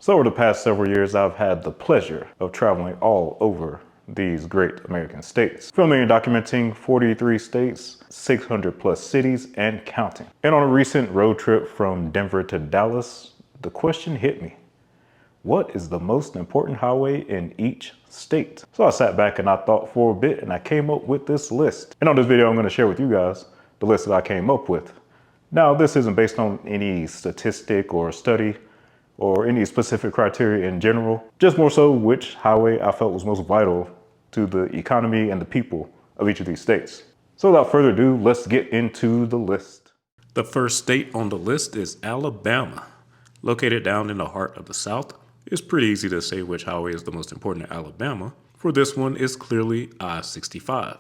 So over the past several years, I've had the pleasure of traveling all over these great American states, filming and documenting 43 states, 600 plus cities, and counting. And on a recent road trip from Denver to Dallas, the question hit me. What is the most important highway in each state? So I sat back and I thought for a bit and I came up with this list. And on this video, I'm going to share with you guys the list that I came up with. Now, this isn't based on any statistic or study or any specific criteria in general, just more so which highway I felt was most vital to the economy and the people of each of these states. So without further ado, let's get into the list. The first state on the list is Alabama. Located down in the heart of the South, it's pretty easy to say which highway is the most important in Alabama. For this one, it's clearly I-65.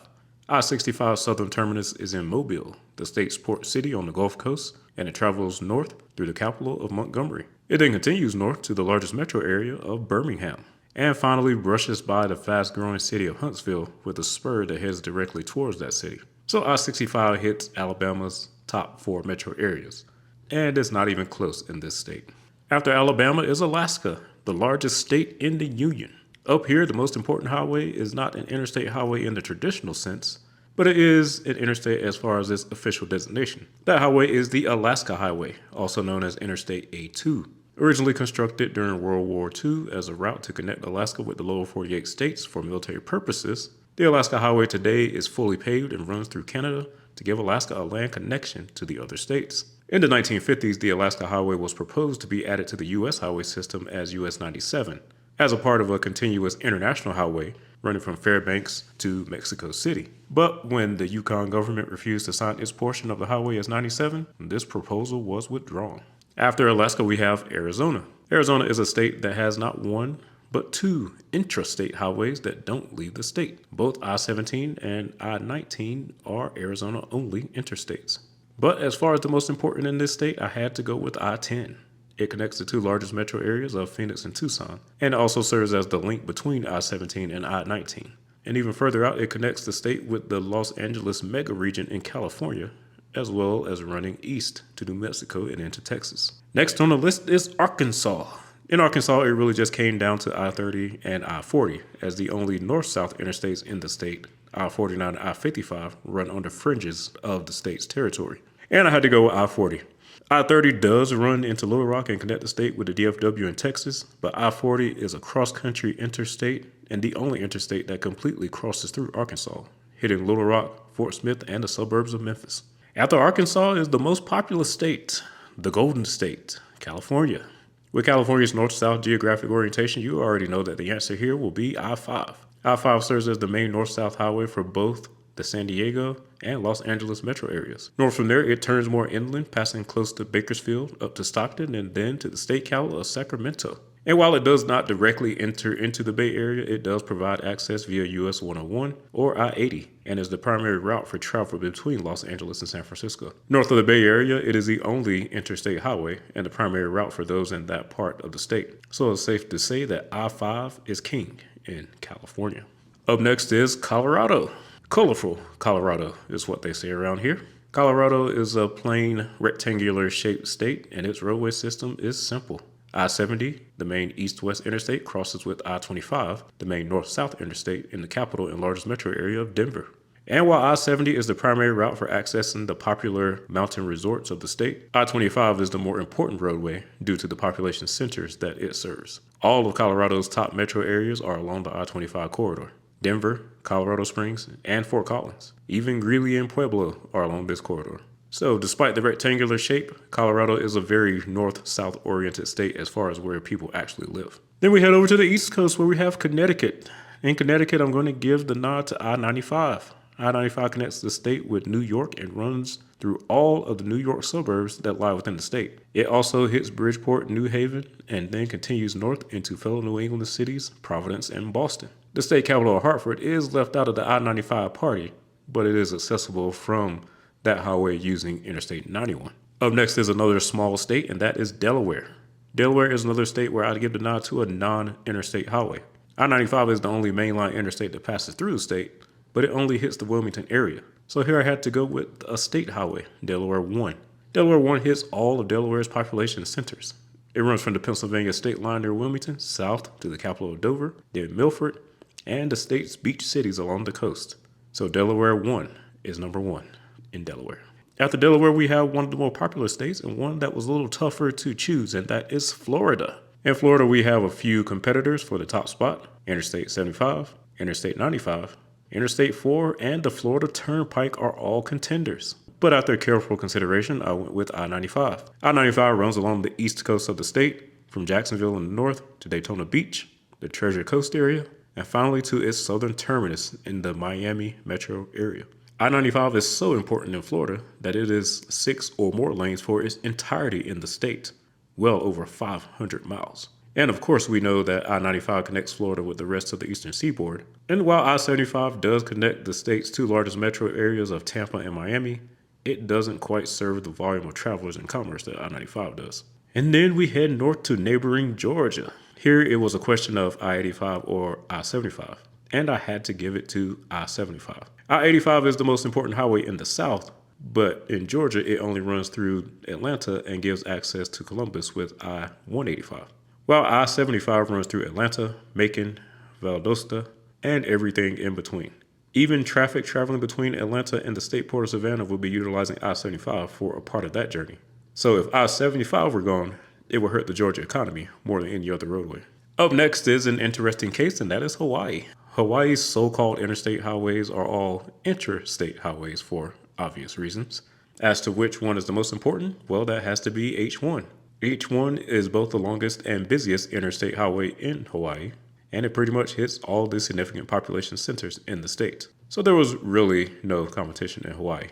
I-65 southern terminus is in Mobile, the state's port city on the Gulf Coast, and it travels north through the capital of Montgomery. It then continues north to the largest metro area of Birmingham, and finally brushes by the fast-growing city of Huntsville with a spur that heads directly towards that city. So I-65 hits Alabama's top 4 metro areas, and it's not even close in this state. After Alabama is Alaska, the largest state in the Union. Up here, the most important highway is not an interstate highway in the traditional sense, but it is an interstate as far as its official designation. That highway is the Alaska Highway, also known as Interstate A2. Originally constructed during World War II as a route to connect Alaska with the lower 48 states for military purposes, the Alaska Highway today is fully paved and runs through Canada to give Alaska a land connection to the other states. In the 1950s, the Alaska Highway was proposed to be added to the U.S. highway system as US 97, as a part of a continuous international highway running from Fairbanks to Mexico City. But when the Yukon government refused to sign its portion of the highway as 97, this proposal was withdrawn. After Alaska, we have Arizona. Arizona is a state that has not one, but 2 intrastate highways that don't leave the state. Both I-17 and I-19 are Arizona-only interstates. But as far as the most important in this state, I had to go with I-10. It connects the 2 largest metro areas of Phoenix and Tucson, and it also serves as the link between I-17 and I-19. And even further out, it connects the state with the Los Angeles mega region in California, as well as running east to New Mexico and into Texas. Next on the list is Arkansas. In Arkansas, it really just came down to I-30 and I-40 as the only north-south interstates in the state. I-49 and I-55 run on the fringes of the state's territory. And I had to go with I-40. I-30 does run into Little Rock and connect the state with the DFW in Texas, but I-40 is a cross-country interstate and the only interstate that completely crosses through Arkansas, hitting Little Rock, Fort Smith, and the suburbs of Memphis. After Arkansas is the most populous state, the Golden State, California. With California's north-south geographic orientation, you already know that the answer here will be I-5. I-5 serves as the main north-south highway for both the San Diego and Los Angeles metro areas. North from there, it turns more inland, passing close to Bakersfield, up to Stockton, and then to the state capital of Sacramento. And while it does not directly enter into the Bay Area, it does provide access via US 101 or I-80 and is the primary route for travel between Los Angeles and San Francisco. North of the Bay Area, it is the only interstate highway and the primary route for those in that part of the state. So it's safe to say that I-5 is king in California. Up next is Colorado. Colorful Colorado is what they say around here. Colorado is a plain rectangular shaped state and its roadway system is simple. I-70, the main east-west interstate, crosses with I-25, the main north-south interstate in the capital and largest metro area of Denver. And while I-70 is the primary route for accessing the popular mountain resorts of the state, I-25 is the more important roadway due to the population centers that it serves. All of Colorado's top metro areas are along the I-25 corridor. Denver, Colorado Springs, and Fort Collins. Even Greeley and Pueblo are along this corridor. So despite the rectangular shape, Colorado is a very north-south oriented state as far as where people actually live. Then we head over to the East Coast where we have Connecticut. In Connecticut, I'm going to give the nod to I-95. I-95 connects the state with New York and runs through all of the New York suburbs that lie within the state. It also hits Bridgeport, New Haven, and then continues north into fellow New England cities, Providence and Boston. The state capital of Hartford is left out of the I-95 party, but it is accessible from that highway using Interstate 91. Up next is another small state, and that is Delaware. Delaware is another state where I'd give the nod to a non-interstate highway. I-95 is the only mainline interstate that passes through the state, but it only hits the Wilmington area. So here I had to go with a state highway, Delaware 1. Delaware 1 hits all of Delaware's population centers. It runs from the Pennsylvania state line near Wilmington, south to the capital of Dover, then Milford, and the state's beach cities along the coast. So Delaware 1 is number 1 in Delaware. After Delaware, we have one of the more popular states and one that was a little tougher to choose, and that is Florida. In Florida, we have a few competitors for the top spot: Interstate 75, Interstate 95, Interstate 4, and the Florida Turnpike are all contenders. But after careful consideration, I went with I-95. I-95 runs along the east coast of the state, from Jacksonville in the north to Daytona Beach, the Treasure Coast area, and finally to its southern terminus in the Miami metro area. I-95 is so important in Florida that it is 6 or more lanes for its entirety in the state, well over 500 miles. And of course, we know that I-95 connects Florida with the rest of the eastern seaboard. And while I-75 does connect the state's 2 largest metro areas of Tampa and Miami, it doesn't quite serve the volume of travelers and commerce that I-95 does. And then we head north to neighboring Georgia. Here it was a question of I-85 or I-75, and I had to give it to I-75. I-85 is the most important highway in the south, but in Georgia it only runs through Atlanta and gives access to Columbus with I-185. While I-75 runs through Atlanta, Macon, Valdosta, and everything in between. Even traffic traveling between Atlanta and the state port of Savannah will be utilizing I-75 for a part of that journey. So if I-75 were gone, it would hurt the Georgia economy more than any other roadway. Up next is an interesting case, and that is Hawaii. Hawaii's so-called interstate highways are all interstate highways for obvious reasons. As to which one is the most important, well, that has to be H1. H1 is both the longest and busiest interstate highway in Hawaii, and it pretty much hits all the significant population centers in the state. So there was really no competition in Hawaii.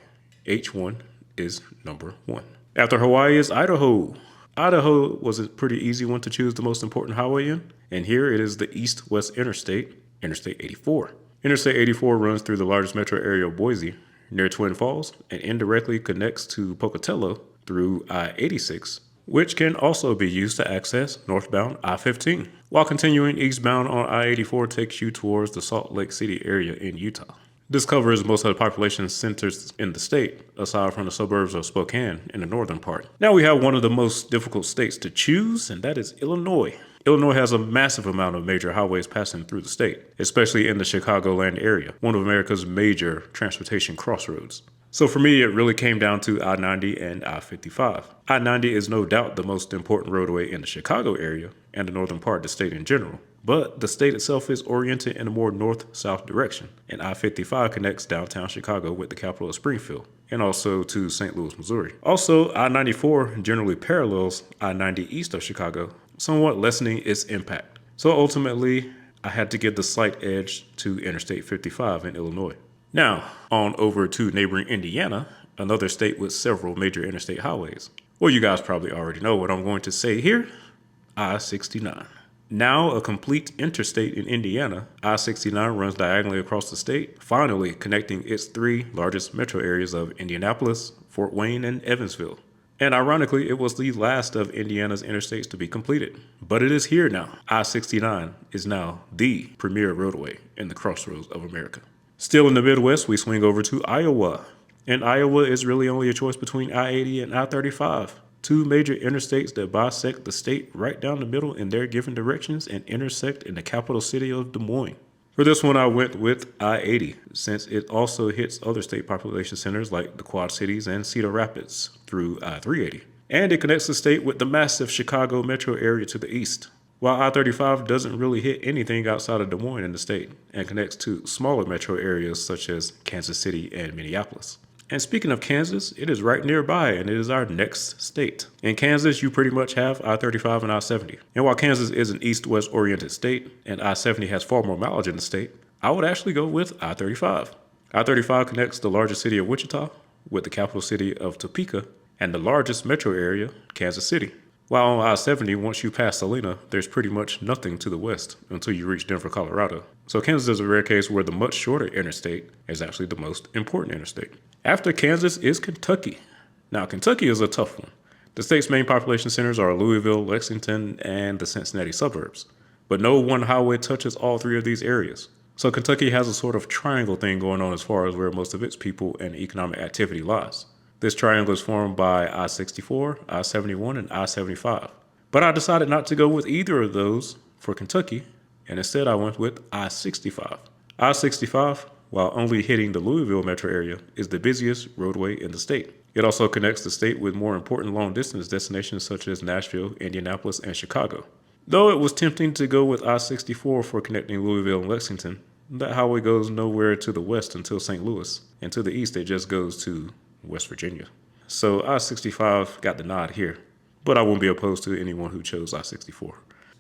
H1 is number 1. After Hawaii is Idaho. Idaho was a pretty easy one to choose the most important highway in, and here it is the east-west interstate, Interstate 84. Interstate 84 runs through the largest metro area of Boise, near Twin Falls, and indirectly connects to Pocatello through I-86, which can also be used to access northbound I-15, while continuing eastbound on I-84 takes you towards the Salt Lake City area in Utah. This covers most of the population centers in the state, aside from the suburbs of Spokane in the northern part. Now we have one of the most difficult states to choose, and that is Illinois. Illinois has a massive amount of major highways passing through the state, especially in the Chicagoland area, one of America's major transportation crossroads. So for me, it really came down to I-90 and I-55. I-90 is no doubt the most important roadway in the Chicago area and the northern part of the state in general. But the state itself is oriented in a more north-south direction, and I-55 connects downtown Chicago with the capital of Springfield, and also to St. Louis, Missouri. Also, I-94 generally parallels I-90 east of Chicago, somewhat lessening its impact. So ultimately, I had to give the slight edge to Interstate 55 in Illinois. Now, on over to neighboring Indiana, another state with several major interstate highways. Well, you guys probably already know what I'm going to say here. I-69. Now a complete interstate in Indiana, I-69 runs diagonally across the state, finally connecting its 3 largest metro areas of Indianapolis, Fort Wayne, and Evansville. And ironically, it was the last of Indiana's interstates to be completed. But it is here now. I-69 is now the premier roadway in the crossroads of America. Still in the Midwest, we swing over to Iowa. And Iowa is really only a choice between I-80 and I-35. 2 major interstates that bisect the state right down the middle in their given directions and intersect in the capital city of Des Moines. For this one, I went with I-80, since it also hits other state population centers like the Quad Cities and Cedar Rapids through I-380. And it connects the state with the massive Chicago metro area to the east, while I-35 doesn't really hit anything outside of Des Moines in the state and connects to smaller metro areas such as Kansas City and Minneapolis. And speaking of Kansas, it is right nearby and it is our next state. In Kansas, you pretty much have I-35 and I-70. And while Kansas is an east-west oriented state and I-70 has far more mileage in the state, I would actually go with I-35. I-35 connects the largest city of Wichita with the capital city of Topeka and the largest metro area, Kansas City. While on I-70, once you pass Helena, there's pretty much nothing to the west until you reach Denver, Colorado. So Kansas is a rare case where the much shorter interstate is actually the most important interstate. After Kansas is Kentucky. Now, Kentucky is a tough one. The state's main population centers are Louisville, Lexington, and the Cincinnati suburbs. But no one highway touches all 3 of these areas. So Kentucky has a sort of triangle thing going on as far as where most of its people and economic activity lies. This triangle is formed by I-64, I-71, and I-75. But I decided not to go with either of those for Kentucky, and instead I went with I-65. I-65, while only hitting the Louisville metro area, is the busiest roadway in the state. It also connects the state with more important long-distance destinations such as Nashville, Indianapolis, and Chicago. Though it was tempting to go with I-64 for connecting Louisville and Lexington, that highway goes nowhere to the west until St. Louis, and to the east it just goes to West Virginia. So I-65 got the nod here, but I won't be opposed to anyone who chose I-64.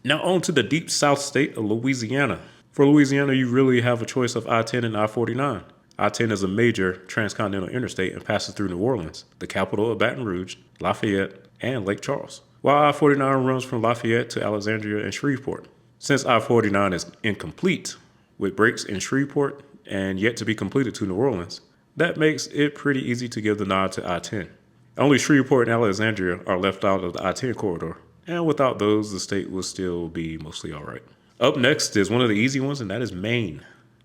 Now on to the deep south state of Louisiana. For Louisiana, you really have a choice of I-10 and I-49. I-10 is a major transcontinental interstate and passes through New Orleans, the capital of Baton Rouge, Lafayette, and Lake Charles, while I-49 runs from Lafayette to Alexandria and Shreveport. Since I-49 is incomplete, with breaks in Shreveport and yet to be completed to New Orleans, that makes it pretty easy to give the nod to I-10. Only Shreveport and Alexandria are left out of the I-10 corridor, and without those, the state will still be mostly all right. Up next is one of the easy ones, and that is Maine.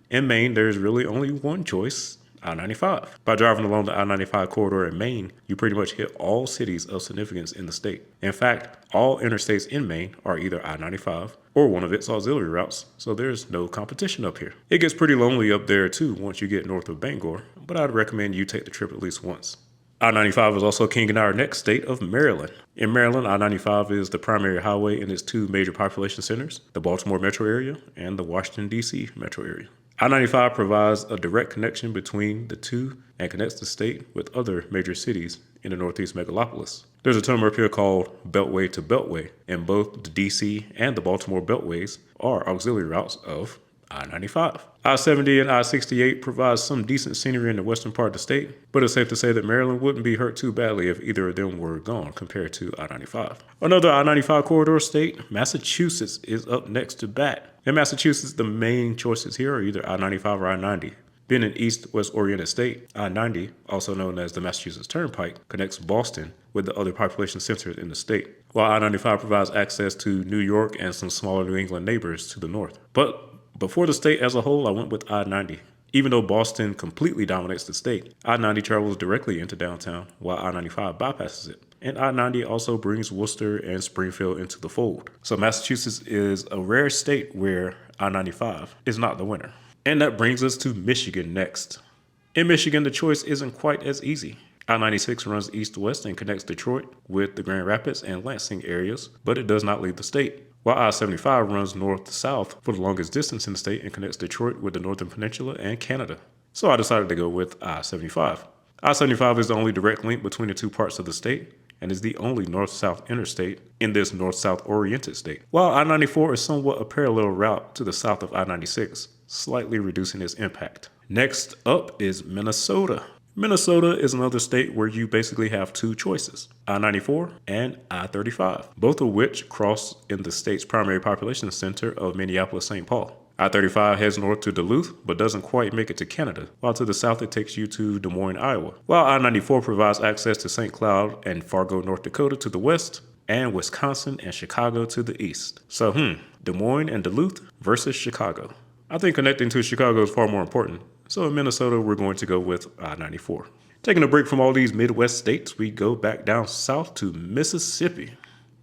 In Maine, there's really only one choice, I-95. By driving along the I-95 corridor in Maine, you pretty much hit all cities of significance in the state. In fact, all interstates in Maine are either I-95 or one of its auxiliary routes, so there's no competition up here. It gets pretty lonely up there too once you get north of Bangor, but I'd recommend you take the trip at least once. I-95 is also king in our next state of Maryland. In Maryland, I-95 is the primary highway in its two major population centers, the Baltimore metro area and the Washington, D.C. metro area. I-95 provides a direct connection between the two and connects the state with other major cities in the Northeast megalopolis. There's a term up here called Beltway to Beltway, and both the DC and the Baltimore Beltways are auxiliary routes of I-95. I-70 and I-68 provide some decent scenery in the western part of the state, but it's safe to say that Maryland wouldn't be hurt too badly if either of them were gone compared to I-95. Another I-95 corridor state, Massachusetts, is up next to bat. In Massachusetts, the main choices here are either I-95 or I-90. Being an east-west oriented state, I-90, also known as the Massachusetts Turnpike, connects Boston with the other population centers in the state, while I-95 provides access to New York and some smaller New England neighbors to the north. But before the state as a whole, I went with I-90. Even though Boston completely dominates the state, I-90 travels directly into downtown, while I-95 bypasses it. And I-90 also brings Worcester and Springfield into the fold. So Massachusetts is a rare state where I-95 is not the winner. And that brings us to Michigan next. In Michigan, the choice isn't quite as easy. I-96 runs east-west and connects Detroit with the Grand Rapids and Lansing areas, but it does not leave the state. While I-75 runs north-south for the longest distance in the state and connects Detroit with the Northern Peninsula and Canada. So I decided to go with I-75. I-75 is the only direct link between the two parts of the state and is the only north-south interstate in this north-south oriented state. While I-94 is somewhat a parallel route to the south of I-96, slightly reducing its impact. Next up is Minnesota. Minnesota is another state where you basically have two choices, I-94 and I-35, both of which cross in the state's primary population center of Minneapolis-St. Paul. I-35 heads north to Duluth, but doesn't quite make it to Canada, while to the south it takes you to Des Moines, Iowa. While I-94 provides access to St. Cloud and Fargo, North Dakota to the west, and Wisconsin and Chicago to the east. So, Des Moines and Duluth versus Chicago. I think connecting to Chicago is far more important. So in Minnesota, we're going to go with I-94. Taking a break from all these Midwest states, we go back down south to Mississippi.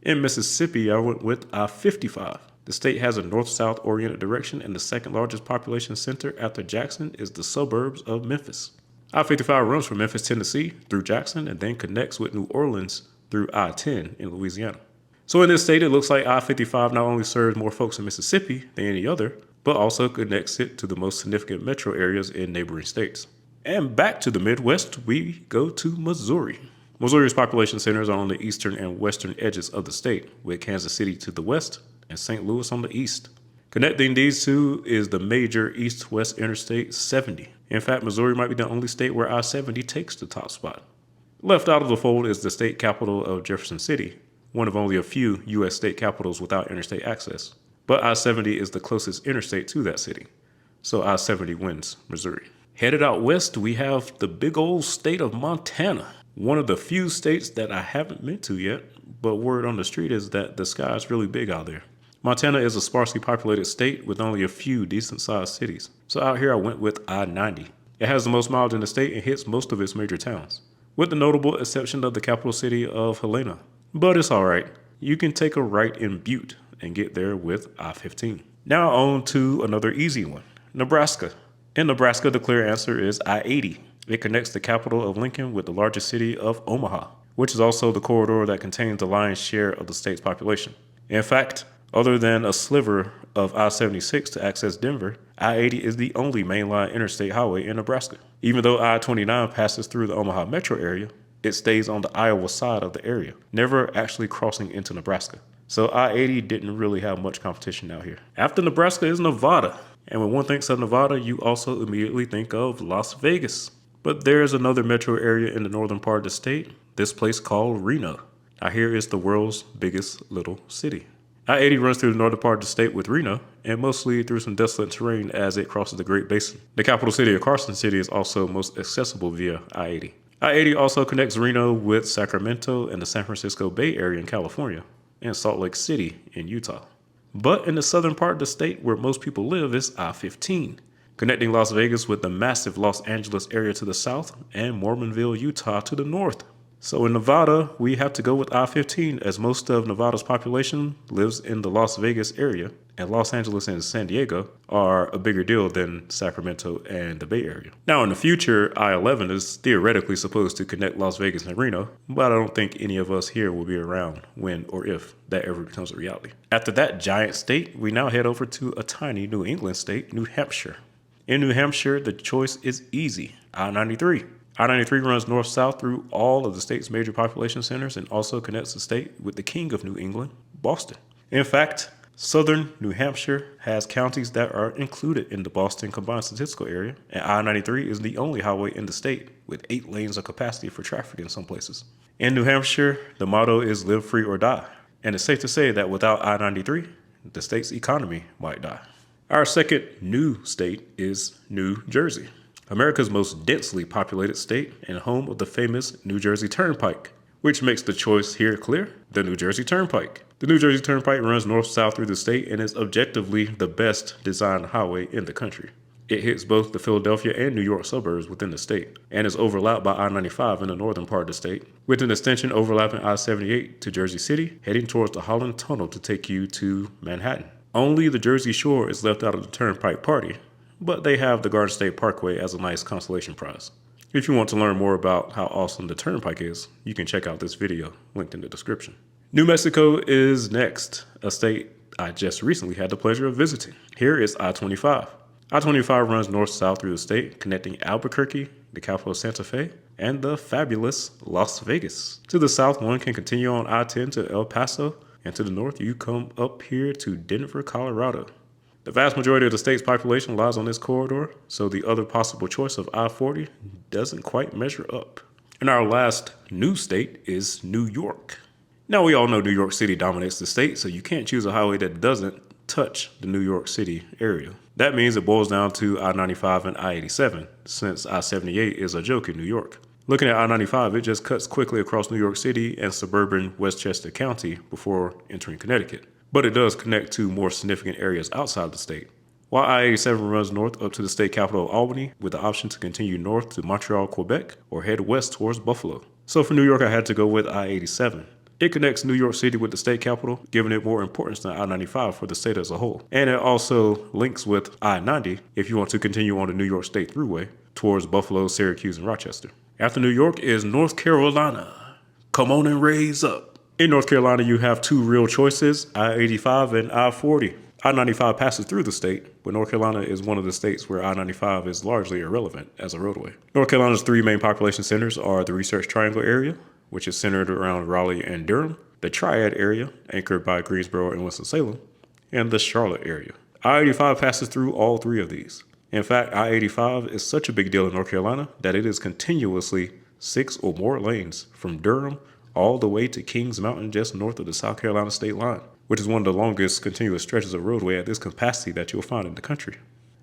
In Mississippi, I went with I-55. The state has a north-south oriented direction, and the second largest population center after Jackson is the suburbs of Memphis. I-55 runs from Memphis, Tennessee through Jackson and then connects with New Orleans through I-10 in Louisiana. So in this state, it looks like I-55 not only serves more folks in Mississippi than any other, but also connects it to the most significant metro areas in neighboring states. And back to the Midwest, we go to Missouri. Missouri's population centers are on the eastern and western edges of the state, with Kansas City to the west and St. Louis on the east. Connecting these two is the major east-west Interstate 70. In fact, Missouri might be the only state where I-70 takes the top spot. Left out of the fold is the state capital of Jefferson City, one of only a few U.S. state capitals without interstate access. But I-70 is the closest interstate to that city. So I-70 wins Missouri. Headed out west, we have the big old state of Montana. One of the few states that I haven't been to yet, but word on the street is that the sky is really big out there. Montana is a sparsely populated state with only a few decent-sized cities. So out here I went with I-90. It has the most miles in the state and hits most of its major towns, with the notable exception of the capital city of Helena. But it's alright. you can take a right in Butte and get there with I-15. Now on to another easy one, Nebraska. In Nebraska, the clear answer is I-80. It connects the capital of Lincoln with the largest city of Omaha, which is also the corridor that contains the lion's share of the state's population. In fact, other than a sliver of I-76 to access Denver, I-80 is the only mainline interstate highway in Nebraska. Even though I-29 passes through the Omaha metro area, it stays on the Iowa side of the area, never actually crossing into Nebraska. So I-80 didn't really have much competition out here. After Nebraska is Nevada. And when one thinks of Nevada, you also immediately think of Las Vegas. But there's another metro area in the northern part of the state, this place called Reno. Now here is the world's biggest little city. I-80 runs through the northern part of the state with Reno, and mostly through some desolate terrain as it crosses the Great Basin. The capital city of Carson City is also most accessible via I-80. I-80 also connects Reno with Sacramento and the San Francisco Bay Area in California, and Salt Lake City in Utah. But in the southern part of the state where most people live is I-15, connecting Las Vegas with the massive Los Angeles area to the south and Mormonville, Utah to the north. So in Nevada, we have to go with I-15 as most of Nevada's population lives in the Las Vegas area, and Los Angeles and San Diego are a bigger deal than Sacramento and the Bay Area. Now in the future, I-11 is theoretically supposed to connect Las Vegas and Reno, but I don't think any of us here will be around when or if that ever becomes a reality. After that giant state, we now head over to a tiny New England state, New Hampshire. In New Hampshire, the choice is easy, I-93. I-93 runs north-south through all of the state's major population centers and also connects the state with the king of New England, Boston. In fact, southern New Hampshire has counties that are included in the Boston Combined Statistical Area, and I-93 is the only highway in the state with 8 lanes of capacity for traffic in some places. In New Hampshire, the motto is live free or die, and it's safe to say that without I-93, the state's economy might die. Our second new state is New Jersey, America's most densely populated state and home of the famous New Jersey Turnpike, which makes the choice here clear, the New Jersey Turnpike. The New Jersey Turnpike runs north-south through the state and is objectively the best designed highway in the country. It hits both the Philadelphia and New York suburbs within the state and is overlapped by I-95 in the northern part of the state, with an extension overlapping I-78 to Jersey City, heading towards the Holland Tunnel to take you to Manhattan. Only the Jersey Shore is left out of the Turnpike party, but they have the Garden State Parkway as a nice consolation prize. If you want to learn more about how awesome the Turnpike is, you can check out this video linked in the description. New Mexico is next, a state I just recently had the pleasure of visiting. Here is I-25. I-25 runs north-south through the state, connecting Albuquerque, the capital of Santa Fe, and the fabulous Las Vegas. To the south, one can continue on I-10 to El Paso, and to the north, you come up here to Denver, Colorado. The vast majority of the state's population lies on this corridor, so the other possible choice of I-40 doesn't quite measure up. And our last new state is New York. Now we all know New York City dominates the state, so you can't choose a highway that doesn't touch the New York City area. That means it boils down to I-95 and I-87, since I-78 is a joke in New York. Looking at I-95, it just cuts quickly across New York City and suburban Westchester County before entering Connecticut. But it does connect to more significant areas outside the state. While I-87 runs north up to the state capital of Albany with the option to continue north to Montreal, Quebec, or head west towards Buffalo. So for New York, I had to go with I-87. It connects New York City with the state capital, giving it more importance than I-95 for the state as a whole. And it also links with I-90 if you want to continue on the New York State Thruway towards Buffalo, Syracuse, and Rochester. After New York is North Carolina. Come on and raise up. In North Carolina, you have two real choices, I-85 and I-40. I-95 passes through the state, but North Carolina is one of the states where I-95 is largely irrelevant as a roadway. North Carolina's 3 main population centers are the Research Triangle area, which is centered around Raleigh and Durham, the Triad area, anchored by Greensboro and Winston-Salem, and the Charlotte area. I-85 passes through all 3 of these. In fact, I-85 is such a big deal in North Carolina that it is continuously 6 or more lanes from Durham all the way to Kings Mountain just north of the South Carolina state line, which is one of the longest continuous stretches of roadway at this capacity that you'll find in the country.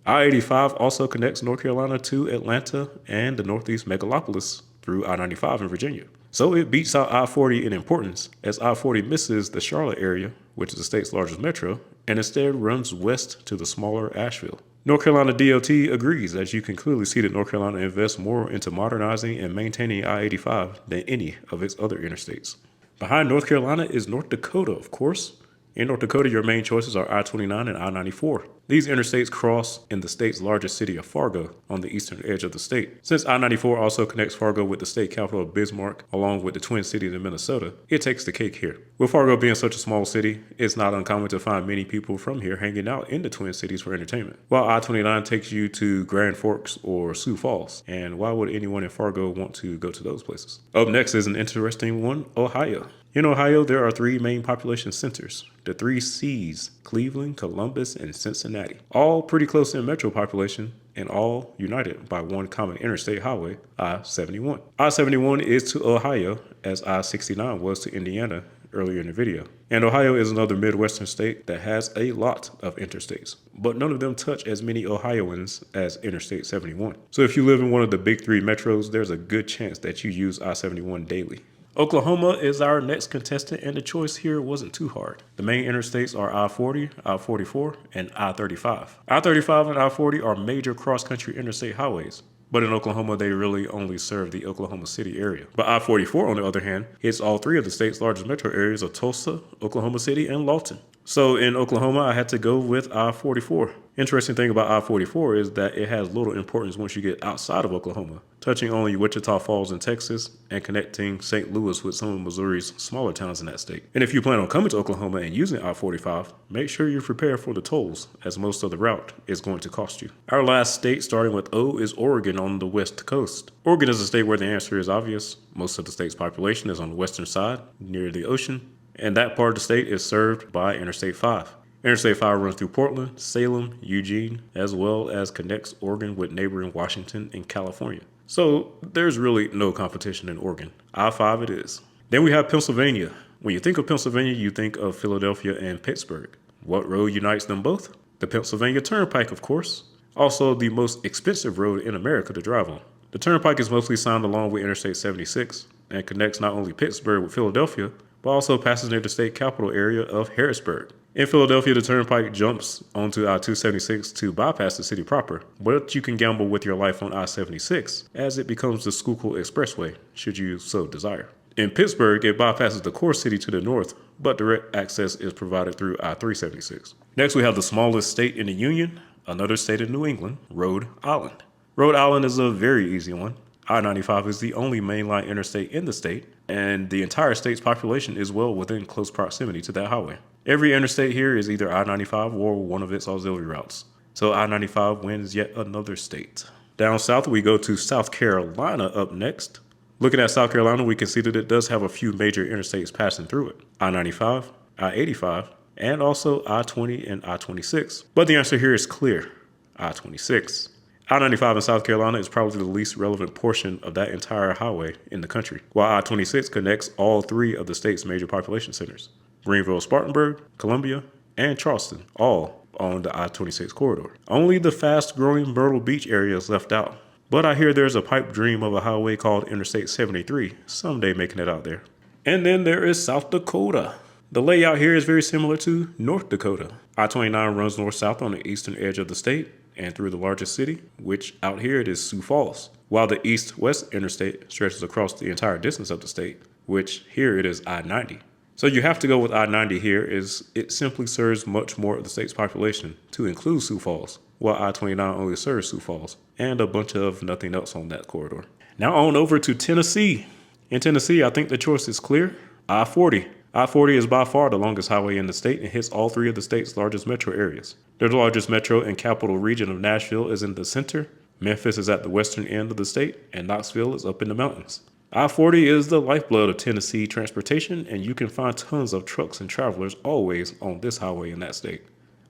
I-85 also connects North Carolina to Atlanta and the Northeast megalopolis through I-95 in Virginia. So it beats out I-40 in importance, as I-40 misses the Charlotte area, which is the state's largest metro, and instead runs west to the smaller Asheville. North Carolina DOT agrees, as you can clearly see that North Carolina invests more into modernizing and maintaining I-85 than any of its other interstates. Behind North Carolina is North Dakota, of course. In North Dakota, your main choices are I-29 and I-94. These interstates cross in the state's largest city of Fargo on the eastern edge of the state. Since I-94 also connects Fargo with the state capital of Bismarck, along with the Twin Cities in Minnesota, it takes the cake here. With Fargo being such a small city, it's not uncommon to find many people from here hanging out in the Twin Cities for entertainment. While I-29 takes you to Grand Forks or Sioux Falls, and why would anyone in Fargo want to go to those places? Up next is an interesting one, Ohio. In Ohio, there are 3 main population centers, the 3 C's, Cleveland, Columbus, and Cincinnati, all pretty close in metro population and all united by one common interstate highway, I-71. I-71 is to Ohio as I-69 was to Indiana earlier in the video. And Ohio is another Midwestern state that has a lot of interstates, but none of them touch as many Ohioans as Interstate 71. So if you live in one of the big 3 metros, there's a good chance that you use I-71 daily. Oklahoma is our next contestant, and the choice here wasn't too hard. The main interstates are I-40, I-44, and I-35. I-35 and I-40 are major cross-country interstate highways, but in Oklahoma, they really only serve the Oklahoma City area. But I-44, on the other hand, hits all 3 of the state's largest metro areas of Tulsa, Oklahoma City, and Lawton. So in Oklahoma, I had to go with I-44. Interesting thing about I-44 is that it has little importance once you get outside of Oklahoma, touching only Wichita Falls in Texas and connecting St. Louis with some of Missouri's smaller towns in that state. And if you plan on coming to Oklahoma and using I-45, make sure you're prepared for the tolls, as most of the route is going to cost you. Our last state, starting with O, is Oregon on the west coast. Oregon is a state where the answer is obvious. Most of the state's population is on the western side, near the ocean, and that part of the state is served by Interstate 5. Interstate 5 runs through Portland, Salem, Eugene, as well as connects Oregon with neighboring Washington and California. So there's really no competition in Oregon. I-5 it is. Then we have Pennsylvania. When you think of Pennsylvania, you think of Philadelphia and Pittsburgh. What road unites them both? The Pennsylvania Turnpike, of course. Also the most expensive road in America to drive on. The Turnpike is mostly sound along with Interstate 76 and connects not only Pittsburgh with Philadelphia, but also passes near the state capital area of Harrisburg. In Philadelphia, the Turnpike jumps onto I-276 to bypass the city proper, but you can gamble with your life on I-76 as it becomes the Schuylkill Expressway, should you so desire. In Pittsburgh, it bypasses the core city to the north, but direct access is provided through I-376. Next, we have the smallest state in the Union, another state in New England, Rhode Island. Rhode Island is a very easy one. I-95 is the only mainline interstate in the state, and the entire state's population is well within close proximity to that highway. Every interstate here is either I-95 or one of its auxiliary routes. So I-95 wins yet another state. Down south, we go to South Carolina up next. Looking at South Carolina, we can see that it does have a few major interstates passing through it. I-95, I-85, and also I-20 and I-26. But the answer here is clear, I-26. I-95 in South Carolina is probably the least relevant portion of that entire highway in the country, while I-26 connects all 3 of the state's major population centers: Greenville, Spartanburg, Columbia, and Charleston, all on the I-26 corridor. Only the fast-growing Myrtle Beach area is left out, but I hear there's a pipe dream of a highway called Interstate 73 someday making it out there. And then there is South Dakota. The layout here is very similar to North Dakota. I-29 runs north-south on the eastern edge of the state and through the largest city, which out here it is Sioux Falls, while the east-west interstate stretches across the entire distance of the state, which here it is I-90. So you have to go with I-90 here, as it simply serves much more of the state's population to include Sioux Falls, while I-29 only serves Sioux Falls and a bunch of nothing else on that corridor. Now on over to Tennessee. In Tennessee, I think the choice is clear, I-40. I-40 is by far the longest highway in the state and hits all 3 of the state's largest metro areas. The largest metro and capital region of Nashville is in the center, Memphis is at the western end of the state, and Knoxville is up in the mountains. I-40 is the lifeblood of Tennessee transportation, and you can find tons of trucks and travelers always on this highway in that state.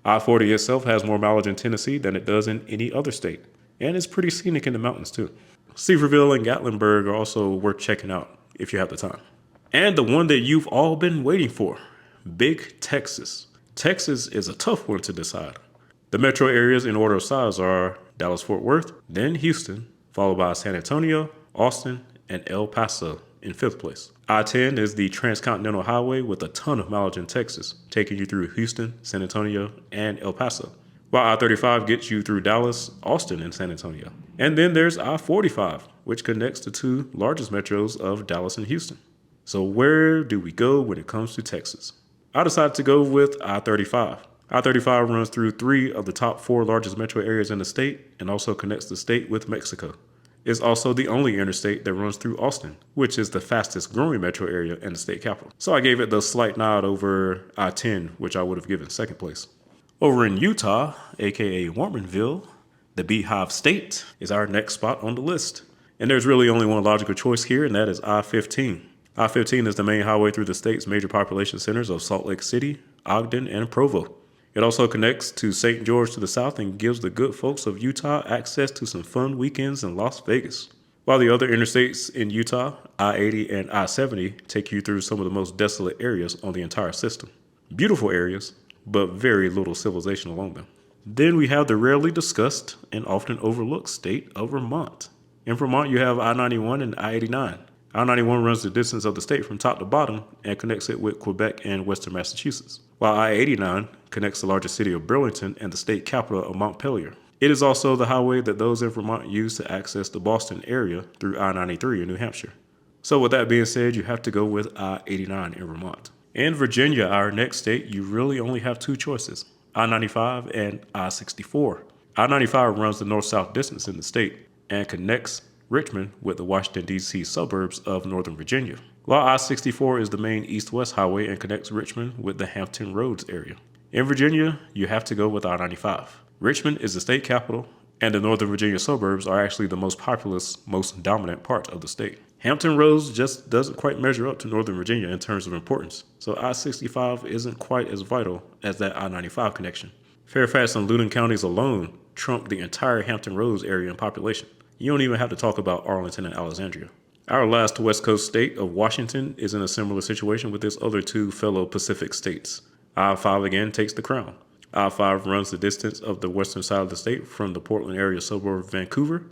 I-40 itself has more mileage in Tennessee than it does in any other state, and it's pretty scenic in the mountains too. Sevierville and Gatlinburg are also worth checking out if you have the time. And the one that you've all been waiting for, Big Texas. Texas is a tough one to decide. The metro areas in order of size are Dallas-Fort Worth, then Houston, followed by San Antonio, Austin, and El Paso in 5th place. I-10 is the transcontinental highway with a ton of mileage in Texas, taking you through Houston, San Antonio, and El Paso, while I-35 gets you through Dallas, Austin, and San Antonio. And then there's I-45, which connects the 2 largest metros of Dallas and Houston. So where do we go when it comes to Texas? I decided to go with I-35. I-35 runs through 3 of the top 4 largest metro areas in the state and also connects the state with Mexico. It's also the only interstate that runs through Austin, which is the fastest growing metro area in the state capital. So I gave it the slight nod over I-10, which I would have given second place. Over in Utah, aka Warmanville, the Beehive State is our next spot on the list. And there's really only one logical choice here, and that is I-15. I-15 is the main highway through the state's major population centers of Salt Lake City, Ogden, and Provo. It also connects to St. George to the south and gives the good folks of Utah access to some fun weekends in Las Vegas. While the other interstates in Utah, I-80 and I-70, take you through some of the most desolate areas on the entire system. Beautiful areas, but very little civilization along them. Then we have the rarely discussed and often overlooked state of Vermont. In Vermont, you have I-91 and I-89. I-91 runs the distance of the state from top to bottom and connects it with Quebec and western Massachusetts, while I-89 connects the largest city of Burlington and the state capital of Montpelier. It is also the highway that those in Vermont use to access the Boston area through I-93 in New Hampshire. So with that being said, you have to go with I-89 in Vermont. In Virginia, our next state, you really only have 2 choices, I-95 and I-64. I-95 runs the north-south distance in the state and connects Richmond with the Washington, D.C. suburbs of Northern Virginia, while I-64 is the main east-west highway and connects Richmond with the Hampton Roads area. In Virginia, you have to go with I-95. Richmond is the state capital, and the Northern Virginia suburbs are actually the most populous, most dominant part of the state. Hampton Roads just doesn't quite measure up to Northern Virginia in terms of importance, so I-65 isn't quite as vital as that I-95 connection. Fairfax and Loudoun counties alone trump the entire Hampton Roads area in population. You don't even have to talk about Arlington and Alexandria. Our last West Coast state of Washington is in a similar situation with its other 2 fellow Pacific states. I-5 again takes the crown. I-5 runs the distance of the western side of the state from the Portland area suburb of Vancouver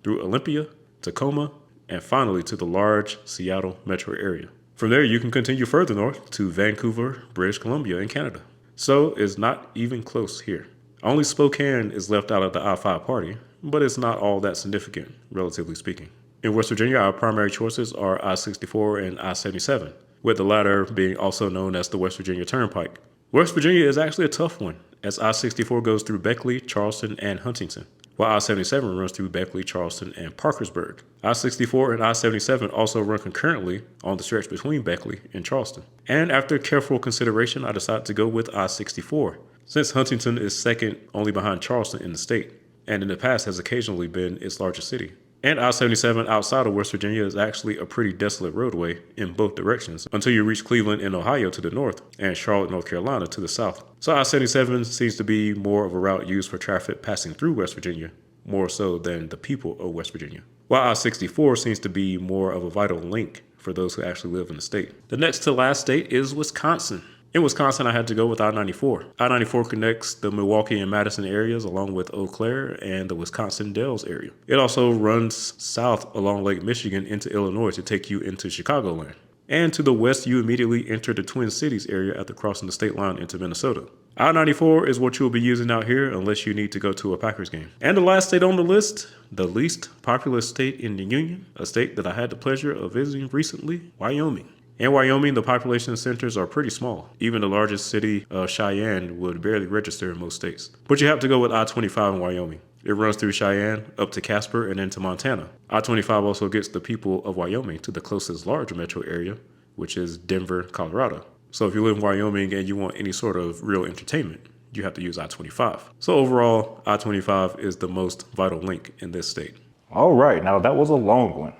through Olympia, Tacoma, and finally to the large Seattle metro area. From there, you can continue further north to Vancouver, British Columbia in Canada. So it's not even close here. Only Spokane is left out of the I-5 party, but it's not all that significant, relatively speaking. In West Virginia, our primary choices are I-64 and I-77, with the latter being also known as the West Virginia Turnpike. West Virginia is actually a tough one, as I-64 goes through Beckley, Charleston, and Huntington, while I-77 runs through Beckley, Charleston, and Parkersburg. I-64 and I-77 also run concurrently on the stretch between Beckley and Charleston. And after careful consideration, I decided to go with I-64, since Huntington is second only behind Charleston in the state, and in the past has occasionally been its largest city. And I-77 outside of West Virginia is actually a pretty desolate roadway in both directions until you reach Cleveland in Ohio to the north and Charlotte, North Carolina to the south. So I-77 seems to be more of a route used for traffic passing through West Virginia, more so than the people of West Virginia, while I-64 seems to be more of a vital link for those who actually live in the state. The next to last state is Wisconsin. In Wisconsin, I had to go with I-94. I-94 connects the Milwaukee and Madison areas along with Eau Claire and the Wisconsin Dells area. It also runs south along Lake Michigan into Illinois to take you into Chicagoland. And to the west, you immediately enter the Twin Cities area after crossing the state line into Minnesota. I-94 is what you'll be using out here unless you need to go to a Packers game. And the last state on the list, the least populous state in the Union, a state that I had the pleasure of visiting recently, Wyoming. In Wyoming, the population centers are pretty small. Even the largest city of Cheyenne would barely register in most states. But you have to go with I-25 in Wyoming. It runs through Cheyenne, up to Casper, and into Montana. I-25 also gets the people of Wyoming to the closest large metro area, which is Denver, Colorado. So if you live in Wyoming and you want any sort of real entertainment, you have to use I-25. So overall, I-25 is the most vital link in this state. All right, now that was a long one.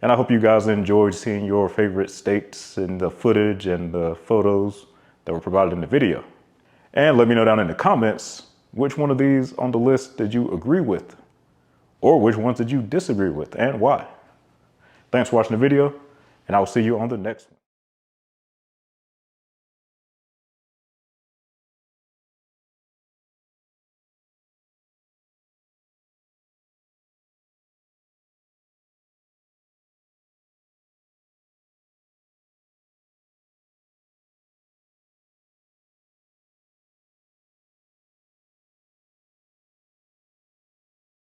And I hope you guys enjoyed seeing your favorite states and the footage and the photos that were provided in the video. And let me know down in the comments, which one of these on the list did you agree with? Or which ones did you disagree with and why? Thanks for watching the video, and I will see you on the next one.